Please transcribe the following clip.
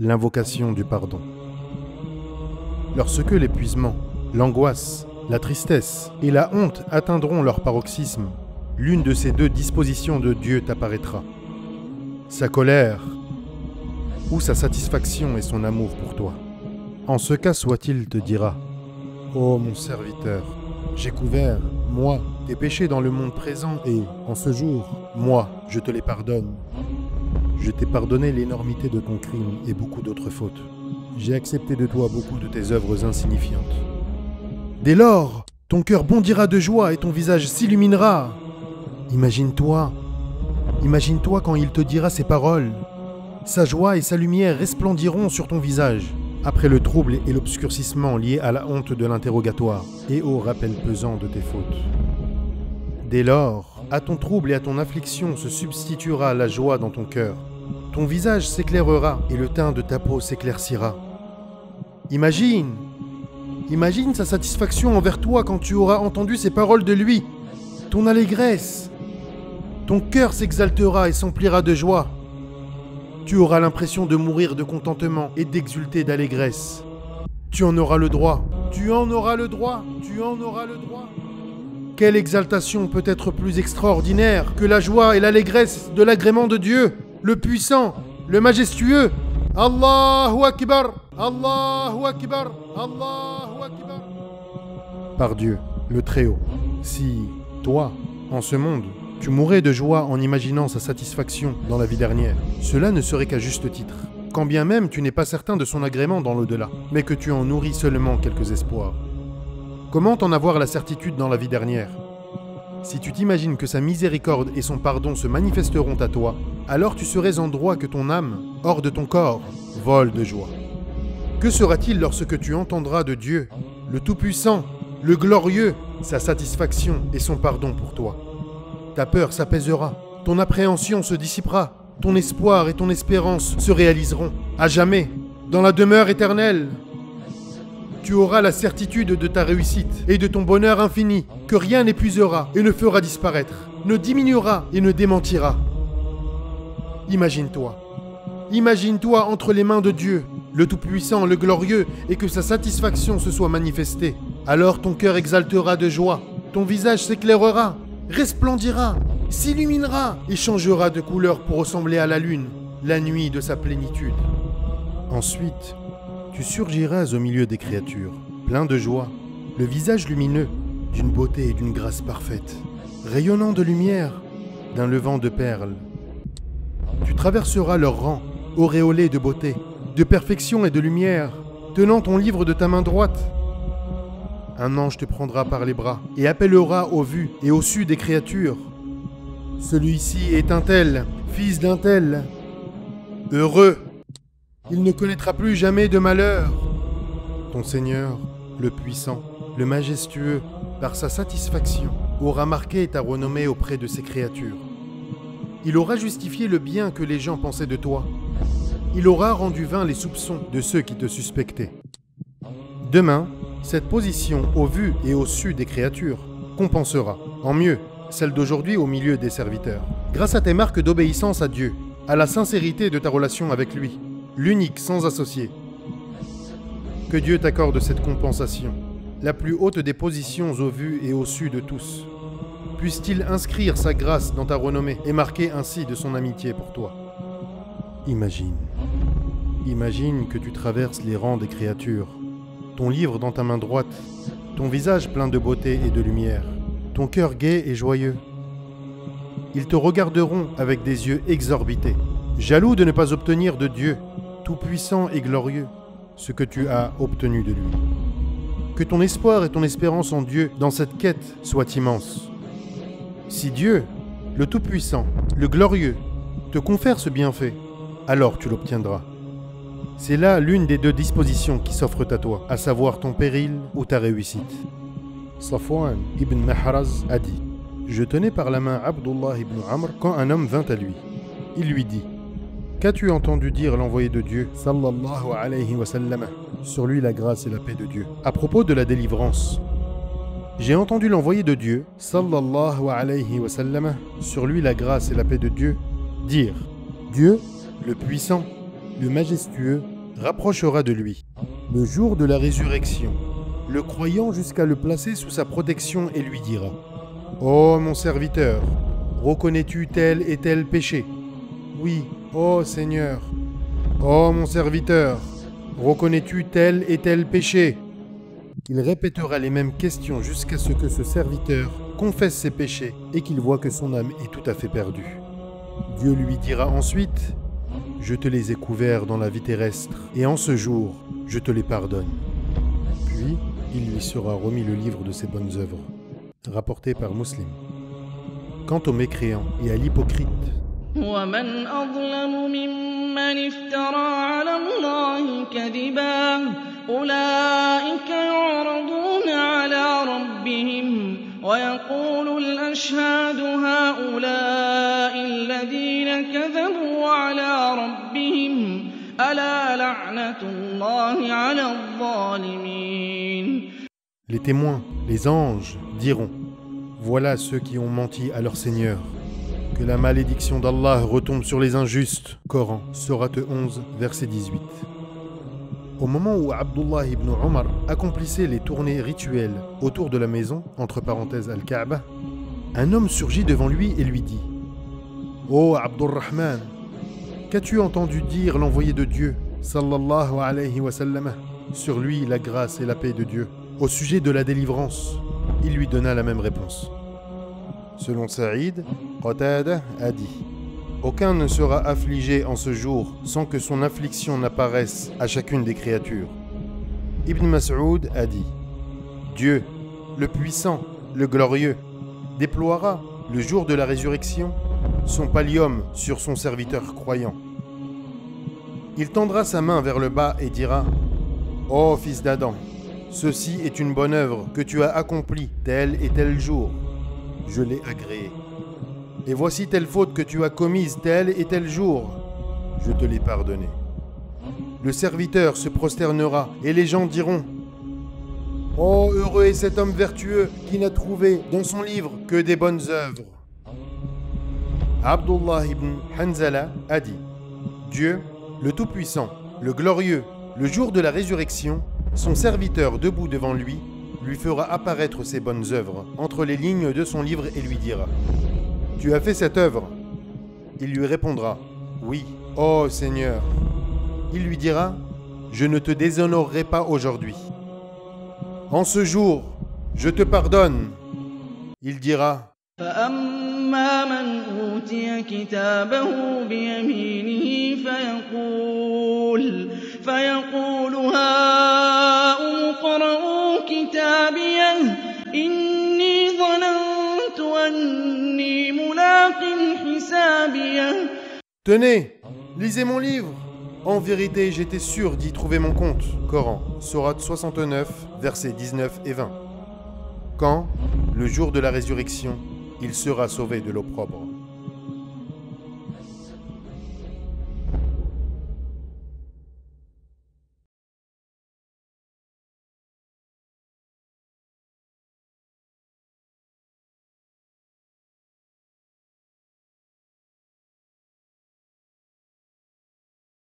l'invocation du pardon. Lorsque l'épuisement, l'angoisse, la tristesse et la honte atteindront leur paroxysme, l'une de ces deux dispositions de Dieu t'apparaîtra. Sa colère ou sa satisfaction et son amour pour toi. En ce cas soit-il te dira: ô mon serviteur, j'ai couvert, moi, tes péchés dans le monde présent et, en ce jour, moi, je te les pardonne. Je t'ai pardonné l'énormité de ton crime et beaucoup d'autres fautes. J'ai accepté de toi beaucoup de tes œuvres insignifiantes. Dès lors, ton cœur bondira de joie et ton visage s'illuminera. Imagine-toi quand il te dira ces paroles. Sa joie et sa lumière resplendiront sur ton visage, après le trouble et l'obscurcissement liés à la honte de l'interrogatoire et au rappel pesant de tes fautes. Dès lors, à ton trouble et à ton affliction se substituera la joie dans ton cœur. Ton visage s'éclairera et le teint de ta peau s'éclaircira. Imagine sa satisfaction envers toi quand tu auras entendu ces paroles de lui, ton allégresse. Ton cœur s'exaltera et s'emplira de joie. Tu auras l'impression de mourir de contentement et d'exulter d'allégresse. Tu en auras le droit. Tu en auras le droit. Tu en auras le droit. Quelle exaltation peut être plus extraordinaire que la joie et l'allégresse de l'agrément de Dieu, le puissant, le majestueux. Allahu Akbar, Allahu Akbar, Allahu Akbar. Par Dieu, le Très-Haut, si, toi, en ce monde, tu mourrais de joie en imaginant sa satisfaction dans la vie dernière, cela ne serait qu'à juste titre, quand bien même tu n'es pas certain de son agrément dans l'au-delà, mais que tu en nourris seulement quelques espoirs. Comment en avoir la certitude dans la vie dernière? Si tu t'imagines que sa miséricorde et son pardon se manifesteront à toi, alors tu serais en droit que ton âme, hors de ton corps, vole de joie. Que sera-t-il lorsque tu entendras de Dieu, le Tout-Puissant, le Glorieux, sa satisfaction et son pardon pour toi? Ta peur s'apaisera, ton appréhension se dissipera, ton espoir et ton espérance se réaliseront, à jamais, dans la demeure éternelle. Tu auras la certitude de ta réussite et de ton bonheur infini, que rien n'épuisera et ne fera disparaître, ne diminuera et ne démentira. Imagine-toi entre les mains de Dieu, le Tout-Puissant, le Glorieux, et que sa satisfaction se soit manifestée. Alors ton cœur exaltera de joie, ton visage s'éclairera, resplendira, s'illuminera et changera de couleur pour ressembler à la lune, la nuit de sa plénitude. Ensuite, tu surgiras au milieu des créatures, plein de joie, le visage lumineux, d'une beauté et d'une grâce parfaite, rayonnant de lumière, d'un levant de perles. Tu traverseras leurs rangs, auréolé de beauté, de perfection et de lumière, tenant ton livre de ta main droite. Un ange te prendra par les bras et appellera au vu et au su des créatures. Celui-ci est un tel, fils d'un tel. Heureux! Il ne connaîtra plus jamais de malheur. Ton Seigneur, le puissant, le majestueux, par sa satisfaction, aura marqué ta renommée auprès de ses créatures. Il aura justifié le bien que les gens pensaient de toi. Il aura rendu vains les soupçons de ceux qui te suspectaient. Demain, cette position au vu et au su des créatures compensera, en mieux, celle d'aujourd'hui au milieu des serviteurs. Grâce à tes marques d'obéissance à Dieu, à la sincérité de ta relation avec lui, l'unique sans associé. Que Dieu t'accorde cette compensation, la plus haute des positions au vu et au su de tous. Puisse-t-il inscrire sa grâce dans ta renommée et marquer ainsi de son amitié pour toi. Imagine que tu traverses les rangs des créatures, ton livre dans ta main droite, ton visage plein de beauté et de lumière, ton cœur gai et joyeux. Ils te regarderont avec des yeux exorbités, jaloux de ne pas obtenir de Dieu, tout-puissant et glorieux, ce que tu as obtenu de lui. Que ton espoir et ton espérance en Dieu dans cette quête soient immenses. Si Dieu, le Tout-Puissant, le Glorieux, te confère ce bienfait, alors tu l'obtiendras. C'est là l'une des deux dispositions qui s'offrent à toi, à savoir ton péril ou ta réussite. Safwan ibn Mahraz a dit: Je tenais par la main Abdullah ibn Amr quand un homme vint à lui. Il lui dit: Qu'as-tu entendu dire l'envoyé de Dieu, sallallahu alayhi wa sallam, sur lui la grâce et la paix de Dieu, à propos de la délivrance? J'ai entendu l'envoyé de Dieu, sallallahu alayhi wa sallam, sur lui la grâce et la paix de Dieu, dire: Dieu, le puissant, le majestueux, rapprochera de lui. Le jour de la résurrection, le croyant jusqu'à le placer sous sa protection et lui dira : Ô mon serviteur, reconnais-tu tel et tel péché ? Oui, ô Seigneur. Ô mon serviteur, reconnais-tu tel et tel péché ? Il répétera les mêmes questions jusqu'à ce que ce serviteur confesse ses péchés et qu'il voit que son âme est tout à fait perdue. Dieu lui dira ensuite : Je te les ai couverts dans la vie terrestre, et en ce jour, je te les pardonne. Puis, il lui sera remis le livre de ses bonnes œuvres, rapporté par Muslim. Quant aux mécréants et à l'hypocrite, ومن أظلم ممن افترى على الله كذبا أولئك يعرضون على ربهم ويقول الأشهاد هؤلاء الذين كذبوا على ربهم ألا لعنة الله على الظالمين. Les témoins, les anges, diront : Voilà ceux qui ont menti à leur Seigneur. Que la malédiction d'Allah retombe sur les injustes. Coran, Sourate 11, verset 18. Au moment où Abdullah ibn Omar accomplissait les tournées rituelles autour de la maison, entre parenthèses Al-Kaaba, un homme surgit devant lui et lui dit : Ô Abdurrahman, qu'as-tu entendu dire l'envoyé de Dieu, sallallahu alayhi wa sallam, sur lui la grâce et la paix de Dieu, au sujet de la délivrance ? Il lui donna la même réponse. Selon Saïd, Qatada a dit : Aucun ne sera affligé en ce jour sans que son affliction n'apparaisse à chacune des créatures. Ibn Mas'ud a dit : Dieu, le puissant, le glorieux, déploiera, le jour de la résurrection, son pallium sur son serviteur croyant. Il tendra sa main vers le bas et dira : Ô fils d'Adam, ceci est une bonne œuvre que tu as accomplie tel et tel jour. Je l'ai agréée. Et voici telle faute que tu as commise tel et tel jour. Je te l'ai pardonnée. Le serviteur se prosternera et les gens diront : Oh, heureux est cet homme vertueux qui n'a trouvé dans son livre que des bonnes œuvres. Abdullah ibn Hanzala a dit : Dieu, le Tout-Puissant, le Glorieux, le jour de la résurrection, son serviteur debout devant lui fera apparaître ses bonnes œuvres entre les lignes de son livre et lui dira : Tu as fait cette œuvre ? Il lui répondra : Oui, ô Seigneur. Il lui dira : Je ne te déshonorerai pas aujourd'hui. En ce jour, je te pardonne. Il dira : فأما من أوتي كتابه بيمينه فيقول هاؤم اقرءوا كتابيه إني ظننت أني ملاق حسابيه. Tenez, lisez mon livre. En vérité, j'étais sûr d'y trouver mon compte. Coran, Sourate 69, versets 19 et 20. Quand, le jour de la résurrection, il sera sauvé de l'opprobre.